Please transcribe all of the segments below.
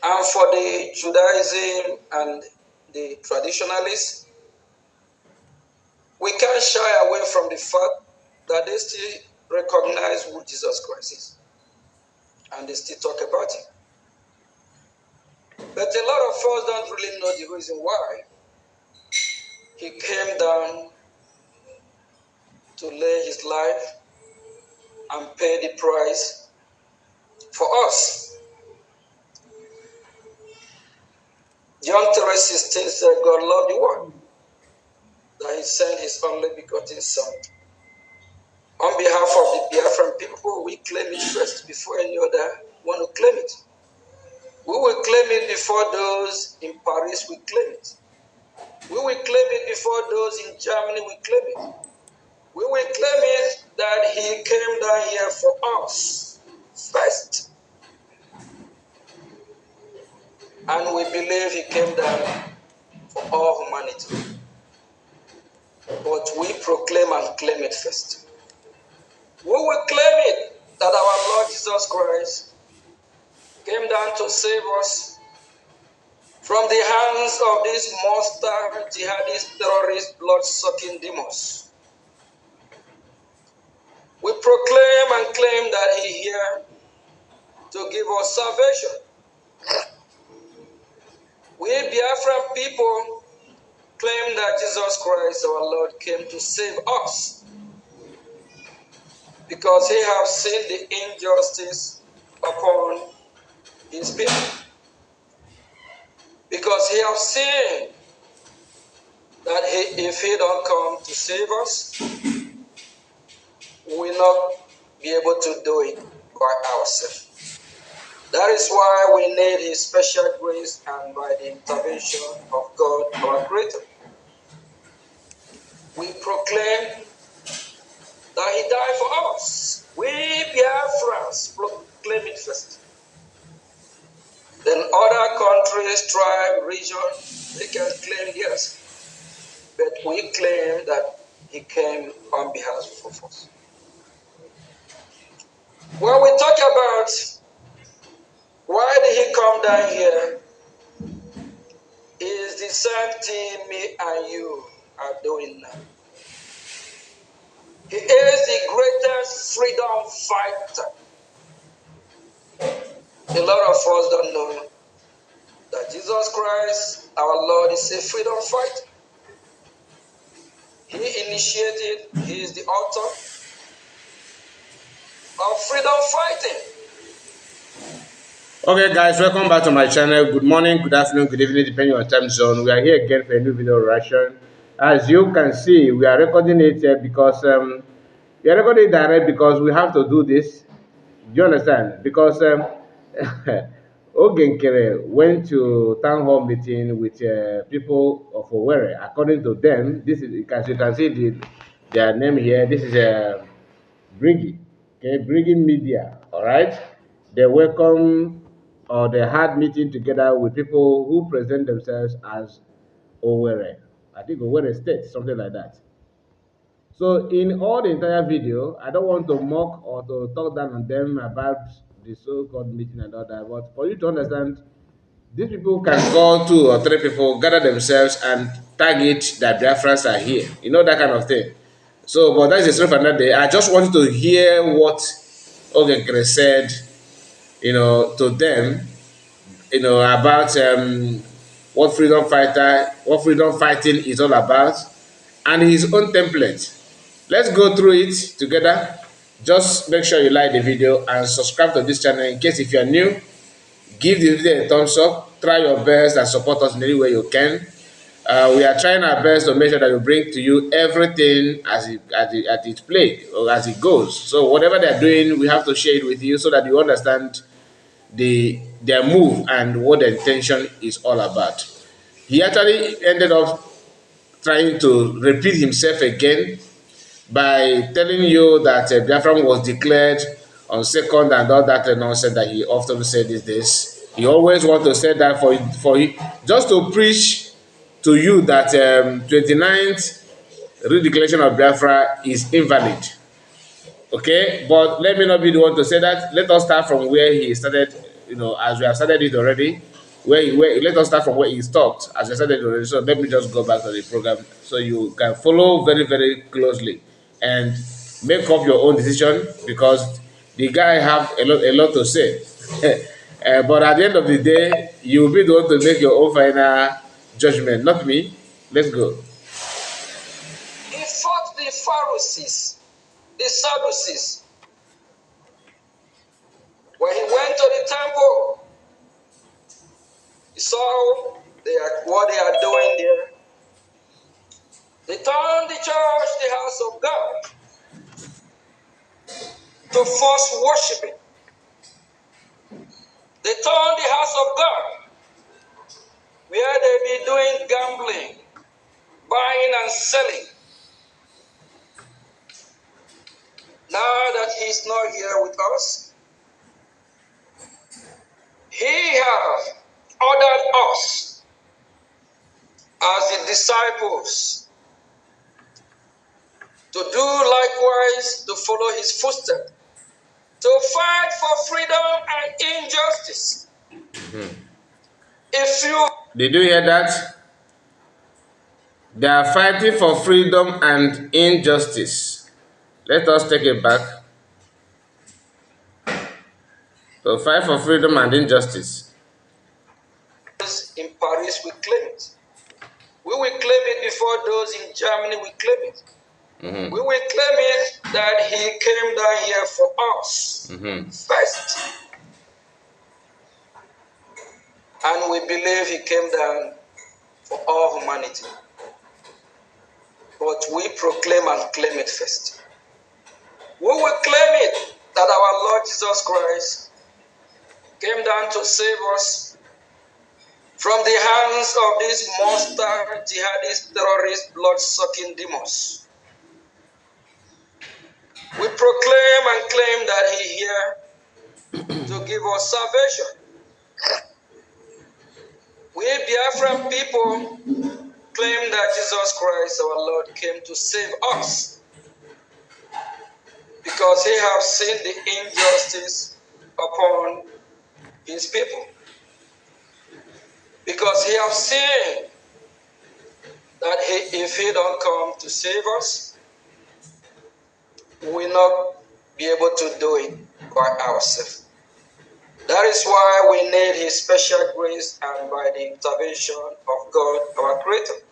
And for the Judaism and the traditionalists, we can't shy away from the fact that they still recognize who Jesus Christ is. And they still talk about him. But a lot of us don't really know the reason why he came down to lay his life and pay the price for us. John 3:16 said, God loved the world, that he sent his only begotten Son. On behalf of the Biafran people, we claim it first before any other one will claim it. We will claim it before those in Paris will claim it. We will claim it before those in Germany will claim it. We will claim it that he came down here for us first. And we believe he came down for all humanity. But we proclaim and claim it first. We will claim it that our Lord Jesus Christ came down to save us from the hands of these monster, jihadist, terrorist, blood-sucking demons. We proclaim and claim that he is here to give us salvation. We Biafran people claim that Jesus Christ, our Lord, came to save us because he has seen the injustice upon his people. Because he has seen that if he don't come to save us, we will not be able to do it by ourselves. That is why we need his special grace and by the intervention of God, our Creator. We proclaim that he died for us. We Biafrans proclaim it first. Then other countries, tribe, region, they can claim theirs. But we claim that he came on behalf of us. When we talk about why did he come down here, is the same thing me and you are doing now. He is the greatest freedom fighter. A lot of us don't know that Jesus Christ, our Lord, is a freedom fighter. He initiated, he is the author of freedom fighting. Okay guys, welcome back to my channel. Good morning, good afternoon, good evening, depending on time zone. We are here again for a new video reaction. As you can see, we are recording it because we are recording it direct because we have to do this. Do you understand? Because Nkere went to town hall meeting with people of Owerri. According to them, this is, as you can see their name here. This is Briggy, okay, Briggy Media. All right, they welcome or they had meeting together with people who present themselves as Owerri. I think Owerri State, something like that. So in all the entire video, I don't want to mock or to talk down on them about the so-called meeting and all that, but for you to understand, these people can call 2 or 3 people, gather themselves and target that Biafrans are here. You know, that kind of thing. So, but that's a story for another day. I just wanted to hear what Nkere said, you know, to them, you know, about what freedom fighting is all about, and his own template. Let's go through it together. Just make sure you like the video and subscribe to this channel. In case if you are new, give the video a thumbs up. Try your best and support us in any way you can. We are trying our best to make sure that we bring to you everything as it plays or as it goes. So whatever they are doing, we have to share it with you so that you understand their move and what the intention is all about. He actually ended up trying to repeat himself again by telling you that Biafra was declared on 2nd and all that nonsense that he often said these days. He always wants to say that for just to preach to you that 29th redeclaration of Biafra is invalid. Okay, but let me not be the one to say that. Let us start from where he started, you know, as we have started it already. let us start from where he stopped. As I said already, so let me just go back to the program so you can follow very, very closely and make up your own decision because the guy have a lot to say. But at the end of the day, you will be the one to make your own final judgment, not me. Let's go. He fought the Pharisees, the Sadducees. When he went to the temple, he saw what they are doing there. They turned the church, the house of God, to false worshiping. They turned the house of God, where they be doing gambling, buying and selling. Now that he's not here with us, he has ordered us as the disciples to do likewise, to follow his footsteps, to fight for freedom and injustice. If you Did you hear that? They are fighting for freedom and injustice. Let us take it back. To fight for freedom and injustice. in Paris, we claim it. We will claim it before those in Germany will claim it. We will claim it that he came down here for us first. And we believe he came down for all humanity. But we proclaim and claim it first. We will claim it that our Lord Jesus Christ came down to save us from the hands of these monster, jihadist, terrorist, blood-sucking demons. We proclaim and claim that he here to give us salvation. We Biafran people claim that Jesus Christ, our Lord, came to save us because he has seen the injustice upon his people. Because he has seen that if he don't come to save us, we will not be able to do it by ourselves. That is why we need his special grace and by the intervention of God, our Creator.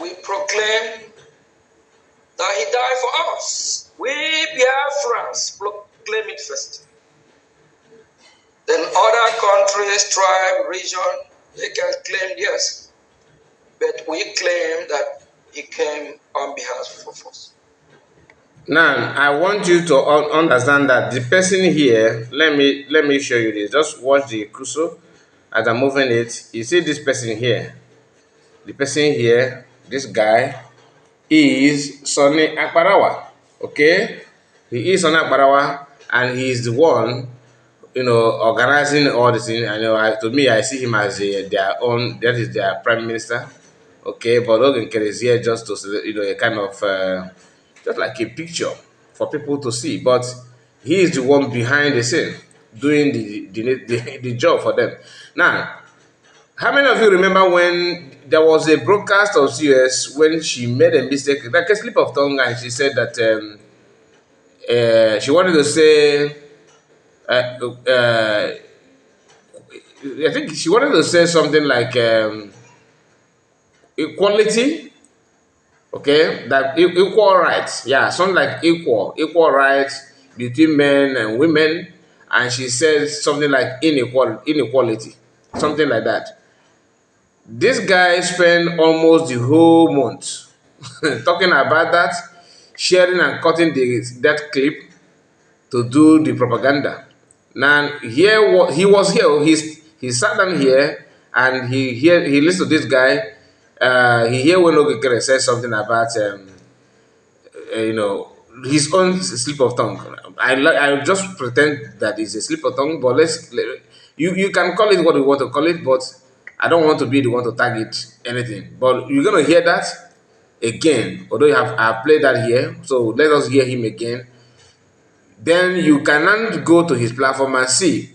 We proclaim that he died for us. We Biafrans proclaim it first. Then other countries, tribe, region, they can claim yes. But we claim that he came on behalf of us. Now, I want you to understand that the person here, let me show you this. Just watch the cursor as I'm moving it. You see this person here. The person here, this guy, is Sonny Akbarawa. Okay? He is Sonny Akbarawa and he is the one, organizing all this thing. To me, I see him as their own, that is their prime minister. Okay, but Nkere is here just to, a kind of, just like a picture for people to see. But he is the one behind the scene doing the job for them. Now, how many of you remember when there was a broadcast of CS when she made a mistake, like a slip of tongue, and she said that she wanted to say, I think she wanted to say something like equality, okay, that equal rights, yeah, something like equal rights between men and women, and she said something like inequality, something like that. This guy spent almost the whole month talking about that, sharing and cutting that clip to do the propaganda. Now here he was here. He sat down here and he listened to this guy. He hear when Nkere says something about his own slip of tongue. I just pretend that it's a slip of tongue, but you can call it what you want to call it, but I don't want to be the one to target anything. But you're gonna hear that again, although I've played that here. So let us hear him again. Then you cannot go to his platform and see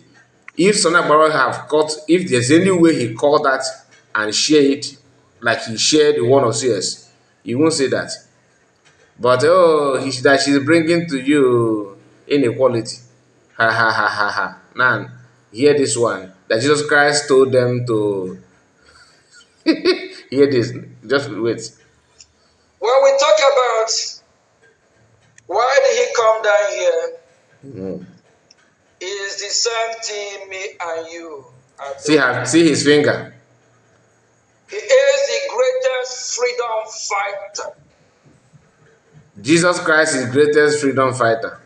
If Sonabaro have caught, if there's any way he caught that and share it, like he shared the one of CS, he won't say that. But oh, that she's bringing to you inequality. Ha ha ha ha ha. Now, hear this one. That Jesus Christ told them to hear this. Just wait. When we talk about why did he come down here, it is the same thing me and you are doing. See his finger. He is the greatest freedom fighter. Jesus Christ is greatest freedom fighter.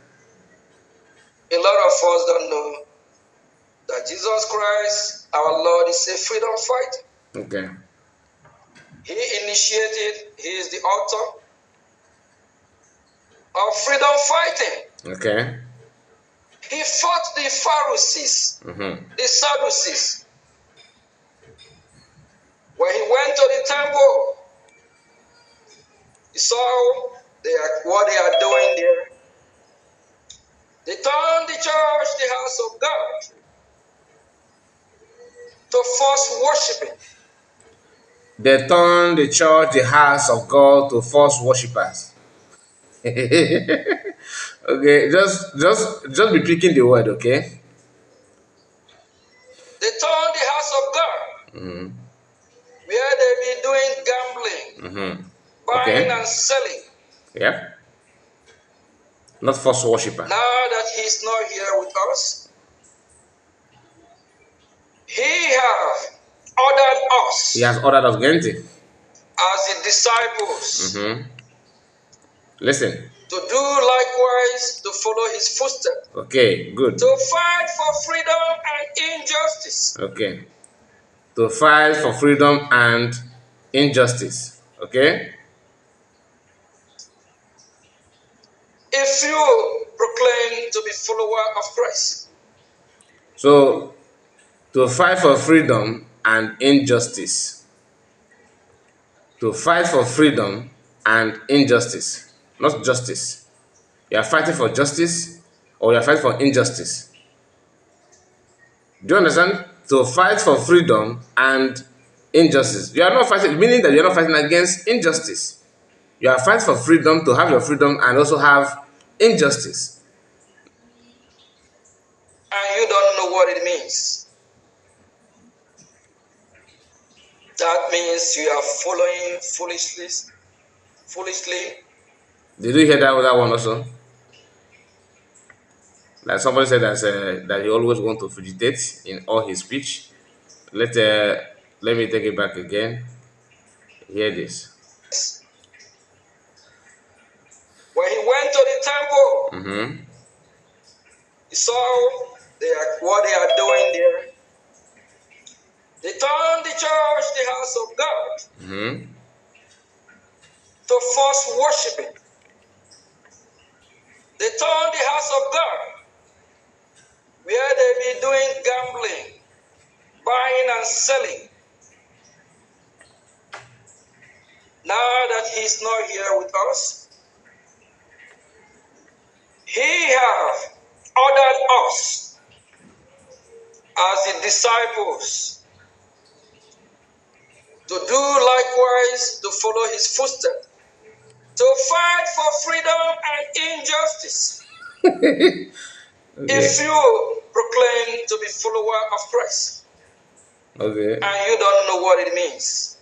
A lot of us don't know that Jesus Christ, our Lord, is a freedom fighter. Okay. He initiated, he is the author of freedom fighting. Okay. He fought the Pharisees, the Sadducees. When he went to the temple, he saw what they are doing there. They turned the church, the house of God, to false worshiping. They turned the church, the house of God, to false worshippers. Okay, just be picking the word, okay? They turned the house of God, where they be doing gambling, buying and selling. Yeah. Not false worshipper. Now that he's not here with us, he has ordered us. He has ordered us, Genti. As the disciples. Listen. To do likewise, to follow his footsteps. Okay, good. To fight for freedom and injustice. Okay. To fight for freedom and injustice. Okay? If you proclaim to be follower of Christ. So, to fight for freedom and injustice. To fight for freedom and injustice. Not justice. You are fighting for justice or you are fighting for injustice. Do you understand? To fight for freedom and injustice. You are not fighting, meaning that you are not fighting against injustice. You are fighting for freedom, to have your freedom and also have injustice. And you don't know what it means. That means you are following foolishly. Did you hear that one also? Like somebody said that he always wants to vegetate in all his speech. Let me take it back again. Hear this. When he went to the temple, he saw what they are doing there. They turned the church, the house of God, to false worshiping. They turned the house of God, where they be doing gambling, buying and selling. Now that he's not here with us, he has ordered us as the disciples to do likewise, to follow his footsteps, to fight for freedom and injustice. Okay. If you proclaim to be follower of Christ, okay, and you don't know what it means,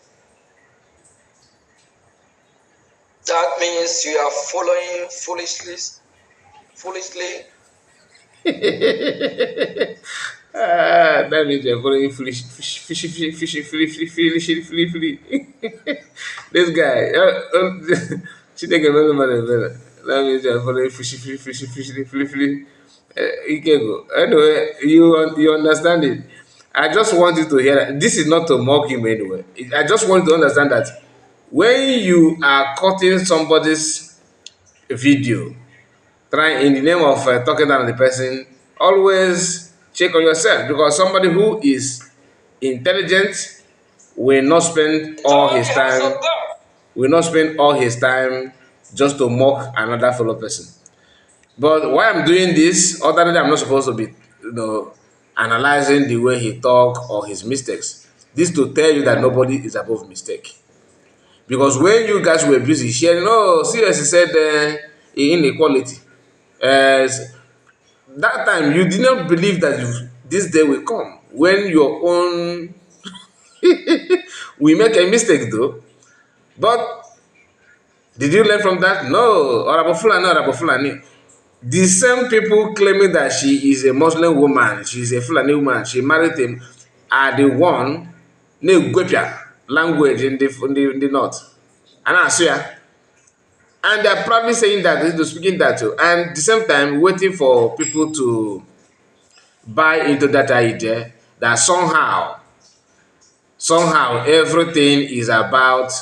that means you are following foolishly. That means you're following foolishly. This guy, she take a very man. That means you're following foolishly. You can go. Anyway, you understand it. I just want you to hear that. This is not to mock him anyway. I just want you to understand that when you are cutting somebody's video, trying in the name of talking down on the person, always check on yourself, because somebody who is intelligent will not spend all his time just to mock another fellow person. But why I'm doing this, other than I'm not supposed to be, analyzing the way he talk or his mistakes. This to tell you that nobody is above mistake. Because when you guys were busy sharing, oh, seriously said inequality. Uh, that time you did not believe that this day will come when your own we make a mistake though. But did you learn from that? No. Orabo Fulani. The same people claiming that she is a Muslim woman, she is a Fulani woman, she married him, are the one na-egwepịa language in the north. And I swear, and they're proudly saying that, speaking that too, and at the same time waiting for people to buy into that idea that somehow everything is about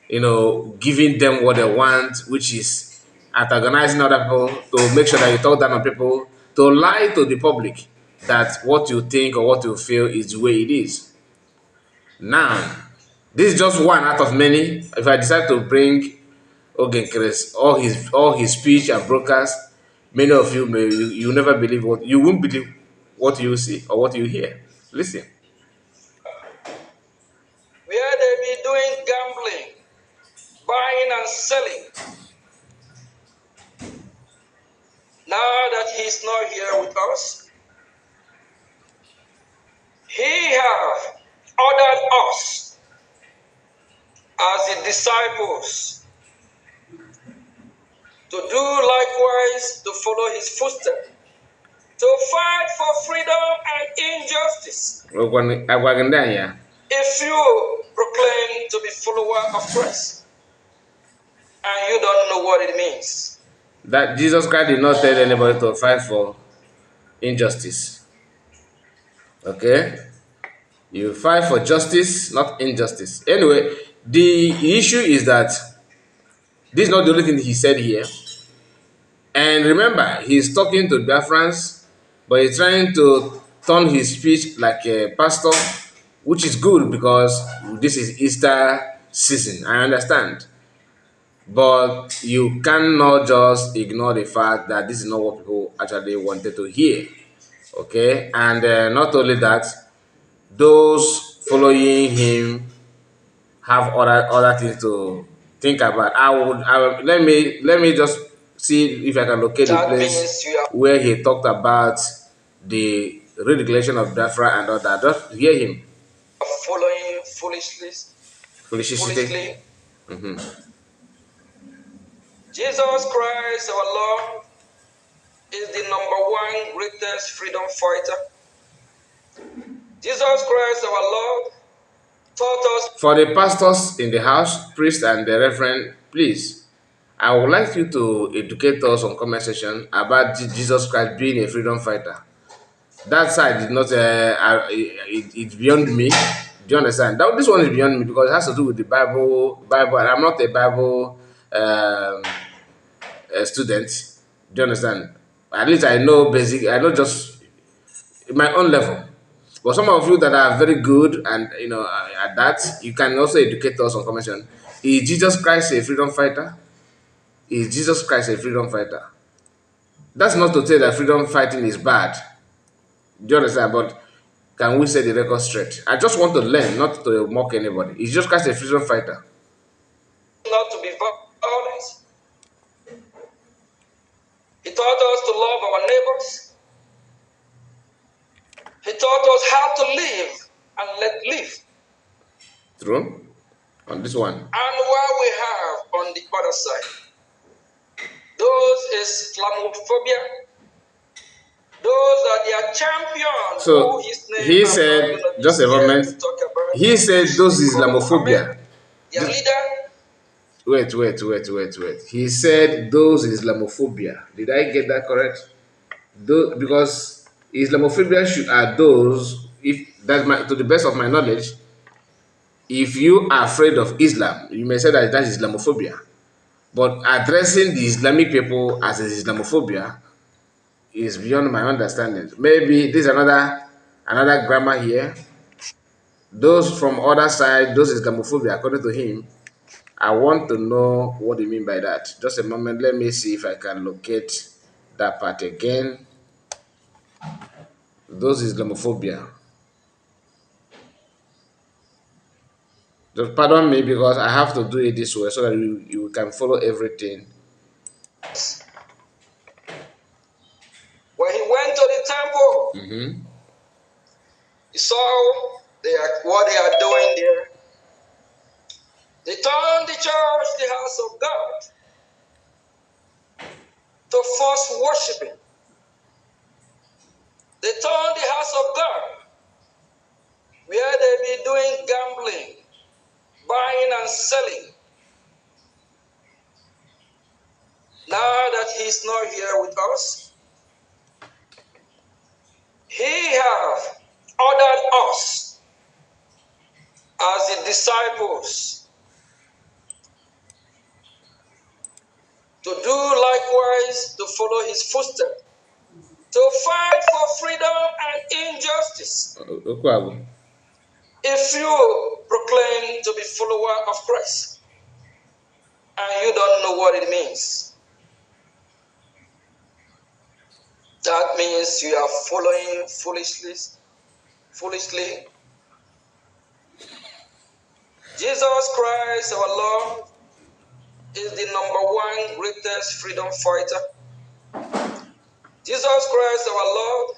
giving them what they want, which is antagonizing other people to make sure that you talk down on people, to lie to the public that what you think or what you feel is the way it is. Now, this is just one out of many. If I decide to bring Nkere's all his speech and broadcast, many of you you never believe what you won't believe what you see or what you hear. Listen. where they be doing gambling, buying and selling. Now that he's not here with us, he have ordered us as the disciples to do likewise, to follow his footsteps, to fight for freedom and injustice. If you proclaim to be follower of Christ and you don't know what it means, That Jesus Christ did not tell anybody to fight for injustice. Okay? You fight for justice, not injustice. Anyway, the issue is that this is not the only thing he said here. And remember, he's talking to Biafrans, but he's trying to turn his speech like a pastor, which is good because this is Easter season. I understand. But you cannot just ignore the fact that this is not what people actually wanted to hear. Okay? And not only that, those following him have other things to think about. Let me just see if I can locate the that place means you are where he talked about the ridiculation of Biafra and all that. Just hear him. following foolishly. Foolishly. Jesus Christ, our Lord, is the #1 greatest freedom fighter. Jesus Christ, our Lord, taught us. For the pastors in the house, priest and the reverend, please, I would like you to educate us on comment section about Jesus Christ being a freedom fighter. That side is not it's beyond me. Do you understand? This one is beyond me because it has to do with the Bible, and I'm not a Bible student. Do you understand? At least I know basic. I know just my own level. But some of you that are very good and at that, you can also educate us on convention. Is Jesus Christ a freedom fighter? Is Jesus Christ a freedom fighter? That's not to say that freedom fighting is bad. Do you understand? But can we set the record straight? I just want to learn, not to mock anybody. Is Jesus Christ a freedom fighter? Not to be violent. He taught us to love our neighbors. He taught us how to live and let live. True. On this one. And what we have on the other side, those Islamophobia, those are their champions. So he said, just a moment. He said those Islamophobia. Their leader. Wait. He said those Islamophobia. Did I get that correct? Because Islamophobia are those, if to the best of my knowledge, if you are afraid of Islam, you may say that is Islamophobia. But addressing the Islamic people as Islamophobia is beyond my understanding. Maybe this is another grammar here. Those from other side, those Islamophobia, according to him, I want to know what you mean by that. Just a moment, let me see if I can locate that part again. Those Islamophobia. Just pardon me because I have to do it this way so that you can follow everything. When he went to the temple, Mm-hmm. he saw what they are doing there. They turned the church, the house of God, to false worshiping. They turned the house of God, where they be doing gambling, buying and selling. Now that he's not here with us, he have ordered us as the disciples to do likewise, to follow his footsteps, to fight for freedom and injustice. Okwabu. If you proclaim to be follower of Christ and you don't know what it means, that means you are following foolishly. Jesus Christ, our Lord, is the #1 greatest freedom fighter. Jesus Christ, our Lord,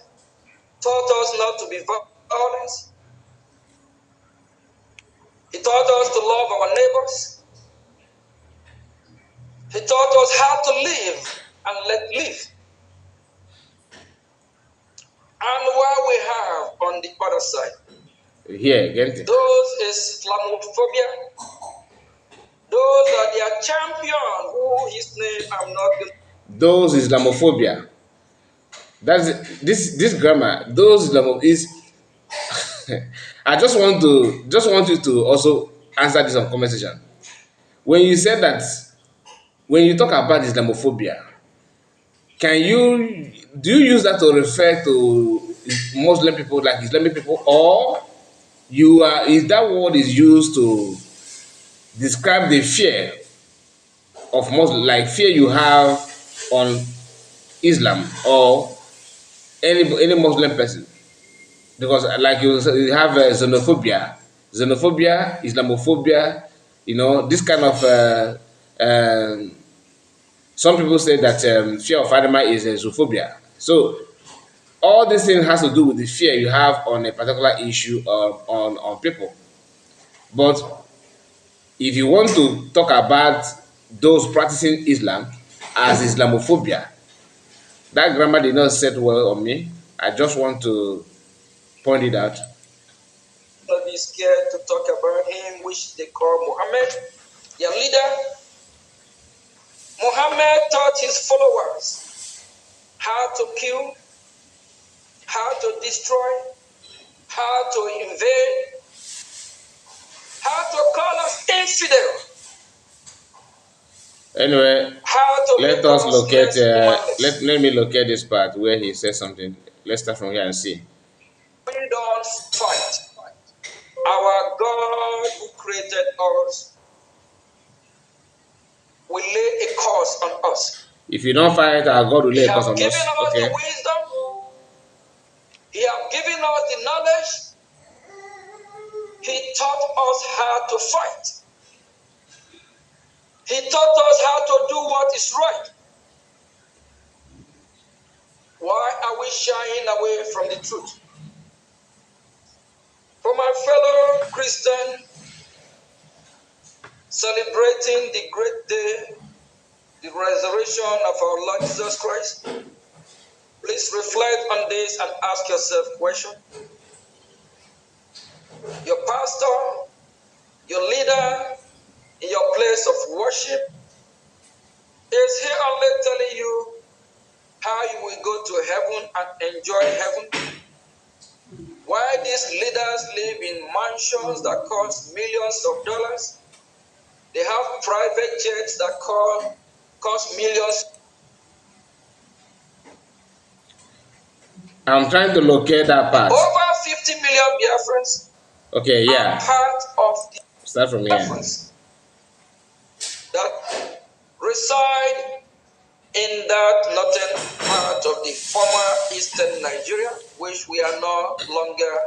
taught us not to be violent. He taught us to love our neighbors. He taught us how to live and let live. And what we have on the other side, Here, get it. those Islamophobia, those are their champion, who his name I'm not going to. Those Islamophobia. That's this grammar. Those Islamo is. I just want you to also answer this on conversation. When you said that, when you talk about Islamophobia, can you do you use that to refer to Muslim people like Islamic people, or you are is that word is used to describe the fear of Muslim, like fear you have on Islam or any Muslim person? Because like you have xenophobia, Islamophobia, this kind of some people say that fear of animal is zoophobia. So all this thing has to do with the fear you have on a particular issue or on people. But if you want to talk about those practicing Islam as Islamophobia, that grammar did not set well on me. I just want to point it out. Not be scared to talk about him, which they call Muhammad, their leader. Muhammad taught his followers how to kill, how to destroy, how to invade, how to call us infidel, Anyway, how to let make us us locate. less humanless. Let me locate this part where he says something. Let's start from here and see. We don't fight. Our God who created us will lay a curse on us. If you don't fight, our God will He lay a curse have on given us. us the Okay. wisdom. He have given us the knowledge. He taught us how to fight. He taught us how to do what is right. Why are we shying away from the truth? For my fellow Christian celebrating the great day, the resurrection of our Lord Jesus Christ, please reflect on this and ask yourself a question. Your pastor, your leader in your place of worship is he only telling you how you will go to heaven and enjoy heaven? Why these leaders live in mansions that cost millions of dollars? They have private jets that cost millions. I'm trying to locate that part. Over 50 million Biafrans Okay, are yeah. part of the Start from here. Biafrans that reside in that northern part of the former eastern Nigeria, which we are no longer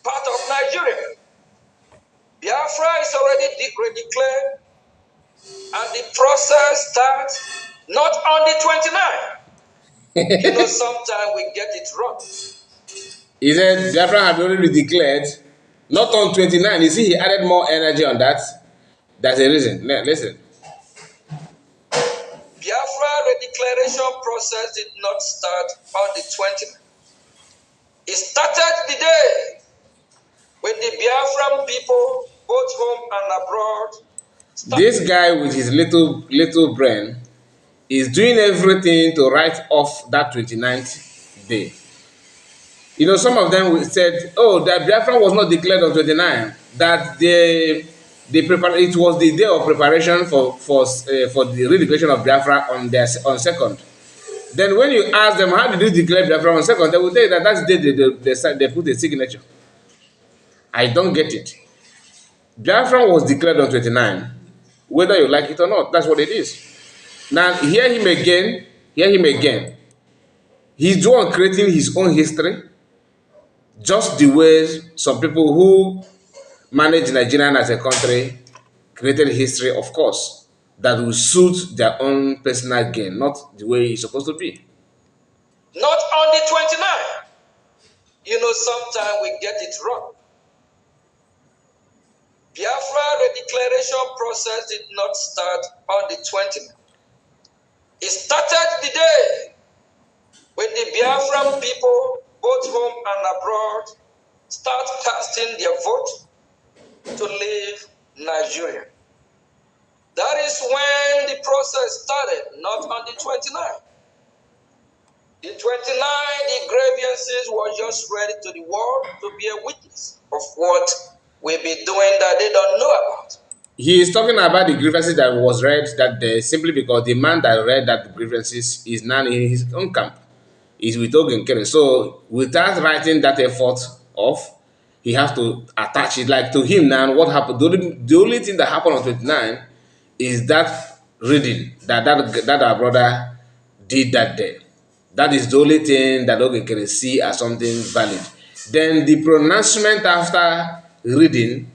part of Nigeria. Biafra is already declared, and the process starts not on the 29th. You know, sometimes we get it wrong. He said Biafra had already declared, not on 29. You see, he added more energy on that. That's a reason. Now, listen. Biafra redeclaration process did not start on the 20th. It started the day when the Biafran people, both home and abroad, This guy with his little brain is doing everything to write off that 29th day. You know, some of them said, oh, that Biafra was not declared on 29, that it was the day of preparation for the redeclaration of Biafra on second. Then when you ask them, how did you declare Biafra on second, they will tell you that that's the day they put a signature. I don't get it. Biafra was declared on 29, whether you like it or not. That's what it is. Now, hear him again. Hear him again. He's the one creating his own history, just the way some people who manage Nigeria as a country created history, of course, that will suit their own personal gain, not the way it's supposed to be. Not on the 29th. You know, sometimes we get it wrong. Biafra redeclaration process did not start on the 20th. It started the day when the Biafran people, both home and abroad, start casting their vote to leave Nigeria. That is when the process started, not on the 29th. The 29th, the grievances were just ready to the world to be a witness of what we'll be doing that they don't know about. He is talking about the grievances that was read that day simply because the man that read that grievances is now in his own camp. Is with Nkere. So without writing that effort off, he has to attach it. Like to him now, what happened? The only thing that happened on 29 is that reading that our brother did that day. That is the only thing that Nkere see as something valid. Then the pronouncement after reading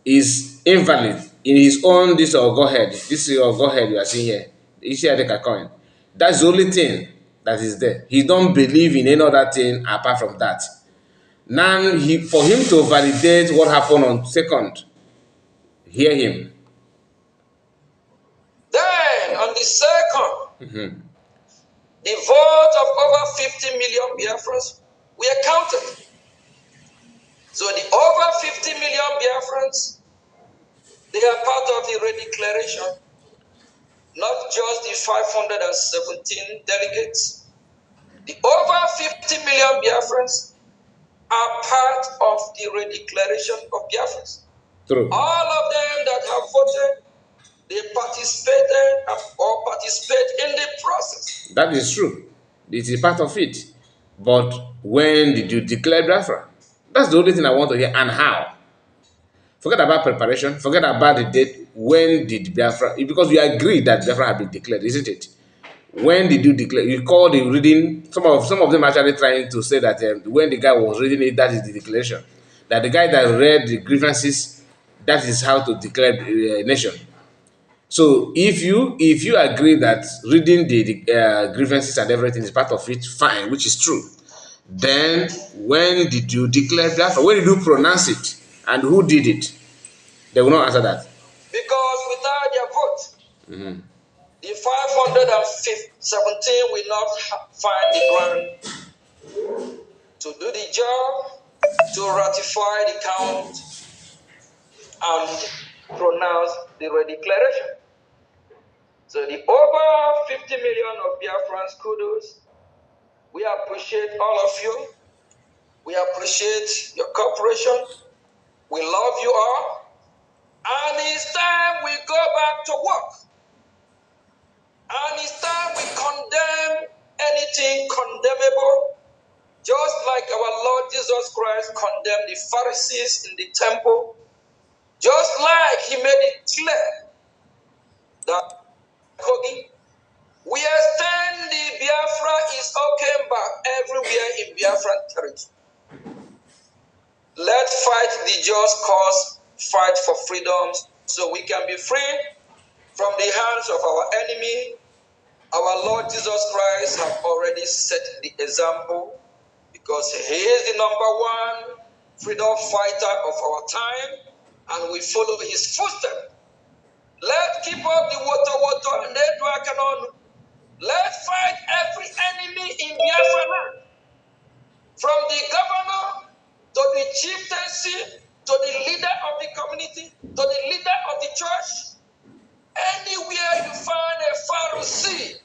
is invalid in his own this or go ahead. This is your go ahead you are seeing here. You see the coin. That's the only thing that is there. He don't believe in any other thing apart from that. Now for him to validate what happened on second, hear him. Then on the second, the vote of over 50 million Biafrans were counted. So the over 50 million Biafrans, they are part of the redeclaration, not just the 517 delegates. The over 50 million Biafrans are part of the redeclaration of Biafrans. True. All of them that have voted, they participated or participate in the process. That is true. It is part of it. But when did you declare Biafra? That's the only thing I want to hear. And how? Forget about preparation. Forget about the date. When did Biafra? Because you agree that Biafra had been declared, isn't it? When did you declare? You call the reading. Some of them actually trying to say that when the guy was reading it, that is the declaration. That the guy that read the grievances, that is how to declare a nation. So if you agree that reading the grievances and everything is part of it, fine, which is true. Then when did you declare Biafra? When did you pronounce it? And who did it? They will not answer that. Because without their vote, the 517 will not find the ground to do the job, to ratify the count, and pronounce the redeclaration. So the over 50 million of Biafrans kudos, we appreciate all of you. We appreciate your cooperation. We love you all. And it's time we go back to work. And it's time we condemn anything condemnable, just like our Lord Jesus Christ condemned the Pharisees in the temple, just like he made it clear that Kogi We extend the Biafra is okay back everywhere in Biafran territory. Let's fight the just cause, fight for freedoms, so we can be free from the hands of our enemy. Our Lord Jesus Christ have already set the example because he is the #1 freedom fighter of our time, and we follow his footsteps. Let's keep up the water, and let's fight every enemy in Biafra land. From the governor to the chieftaincy, to the leader of the community, to the leader of the church, anywhere you find a Pharisee,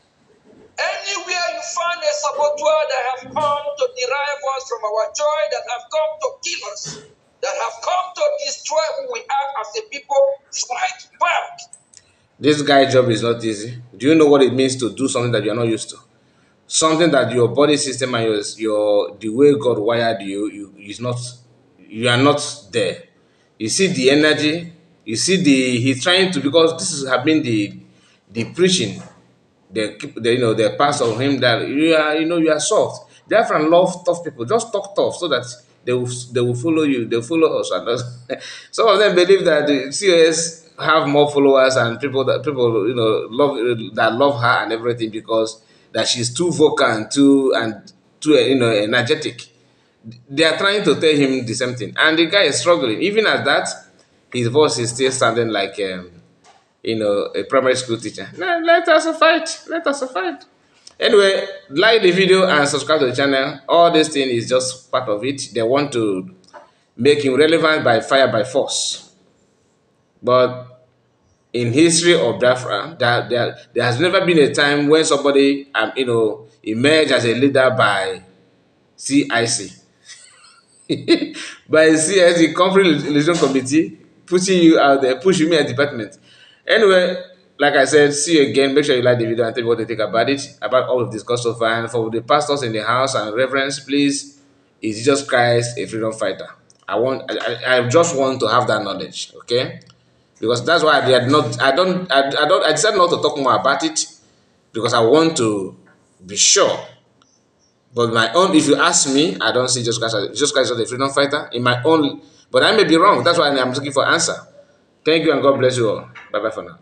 anywhere you find a saboteur that have come to derive us from our joy, that have come to kill us, that have come to destroy who we are as a people, fight back. This guy's job is not easy. Do you know what it means to do something that you're not used to? Something that your body system and your the way God wired you is not, you are not there. You see the energy, you see he's trying to, because this is have been the preaching, the the pass of him, that you are soft. Therefore, love tough people. Just talk tough so that they will follow you. They'll follow us. And some of them believe that the COS have more followers and people love, that love her and everything, because that she's too vocal and too energetic. They are trying to tell him the same thing, and the guy is struggling. Even at that, his voice is still sounding like a primary school teacher. No, let us fight. Let us fight. Anyway, like the video and subscribe to the channel. All this thing is just part of it. They want to make him relevant by fire by force. But in history of Biafra, there has never been a time when somebody emerged as a leader by CIC. By CIC, Conflict Religion Committee, pushing you out there, pushing me at department. Anyway, like I said, see you again. Make sure you like the video and tell me what you think about it, about all of this discussed so far. And for the pastors in the house and reverends, please, is Jesus Christ a freedom fighter? I just want to have that knowledge, okay? Because that's why I decided not to talk more about it, because I want to be sure. But my own, if you ask me, I don't see Jesus Christ as a freedom fighter in my own. But I may be wrong. That's why I'm looking for answer. Thank you and God bless you all. Bye bye for now.